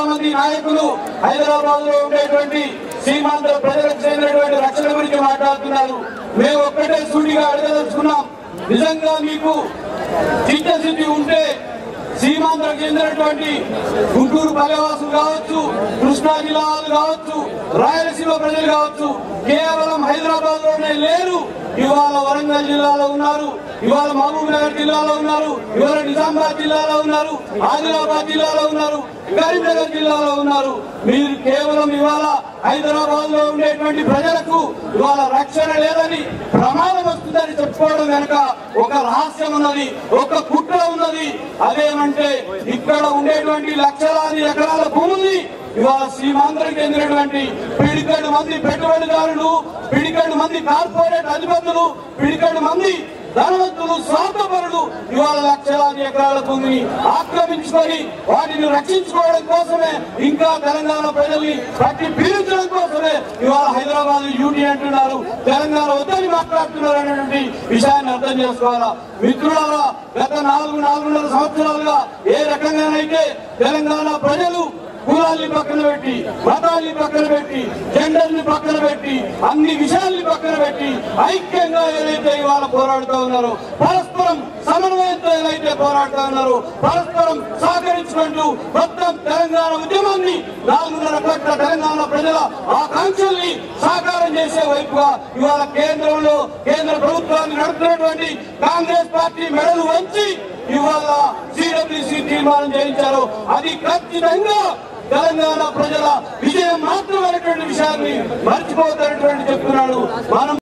మంది నాయకులు హైదరాబాద్ లో ఉండేటువంటి సీమాంధ్ర ప్రజలకు చెందినటువంటి రక్షణ గురించి మాట్లాడుతున్నారు. మేము ఒక్కటే సూటిగా అడగదలుచుకున్నాం, నిజంగా మీకు చిత్తశుద్ధి ఉంటే సీమాంధ్రకు చెందినటువంటి గుంటూరు పల్లెవాసులు కావచ్చు, కృష్ణా జిల్లాలు కావచ్చు, రాయలసీమ ప్రజలు కావచ్చు, కేవలం హైదరాబాద్ లోనే లేరు. ఇవాళ వరంగల్ జిల్లాలో ఉన్నారు, ఇవాళ మహబూబ్ నగర్ జిల్లాలో ఉన్నారు, ఇవాళ నిజామాబాద్ జిల్లాలో ఉన్నారు, ఆదిలాబాద్ జిల్లాలో ఉన్నారు, కరీంనగర్ జిల్లాలో ఉన్నారు. మీరు కేవలం ఇవాళ హైదరాబాద్ లో ఉండేటువంటి ప్రజలకు ఇవాళ రక్షణ లేదని, ప్రమాదం వస్తుందని చెప్పుకోవడం వెనుక ఒక రహస్యం ఉన్నది, ఒక కుట్ర ఉన్నది. అదేమంటే ఇక్కడ ఉండేటువంటి లక్షలాది ఎకరాల భూముల్ని ఇవాళ సీమాంధ్రకు చెందినటువంటి పిడికడు మంది పెట్టుబడిదారులు, పిడికడు మంది కార్పొరేట్ అధిపతులు, పిడికడు మంది ధనవంతులు, స్వార్థపరులు ఇవాళ లక్షలాది ఎకరాల భూమిని ఆక్రమించుకొని వాటిని రక్షించుకోవడం కోసమే, ఇంకా తెలంగాణ ప్రజల్ని పట్టి పీడించడం కోసమే ఇవాళ హైదరాబాద్ యూటీ అంటున్నారు, తెలంగాణ వద్దని మాట్లాడుతున్నారు అనేటువంటి విషయాన్ని అర్థం చేసుకోవాలా. మిత్రులారా, గత 4.5 సంవత్సరాలుగా ఏ రకంగానైతే తెలంగాణ ప్రజలు కులాల్ని పక్కన పెట్టి, మతాల్ని పక్కన పెట్టి, జెండర్ని పక్కన పెట్టి, అన్ని విషయాల్ని పక్కన పెట్టి ఐక్యంగా ఏదైతే ఇవాళ పోరాడుతూ ఉన్నారో, పరస్పరం సమన్వయంతో ఏదైతే పోరాడుతూ ఉన్నారో, పరస్పరం సహకరించుకుంటూ మొత్తం తెలంగాణ ఉద్యమాన్ని 4.5 కోట్ల తెలంగాణ ప్రజల ఆకాంక్షల్ని సాకారం చేసే వైపుగా ఇవాళ కేంద్రంలో కేంద్ర ప్రభుత్వాన్ని నడుపుతున్నటువంటి కాంగ్రెస్ పార్టీ మెడలు వంచి ఇవాళ సిడబ్ల్యూసీ తీర్మానం చేయించారు. అది ఖచ్చితంగా తెలంగాణ ప్రజల విజయం మాత్రమైనటువంటి విషయాన్ని మర్చిపోతున్నటువంటి చెప్తున్నాడు. మనం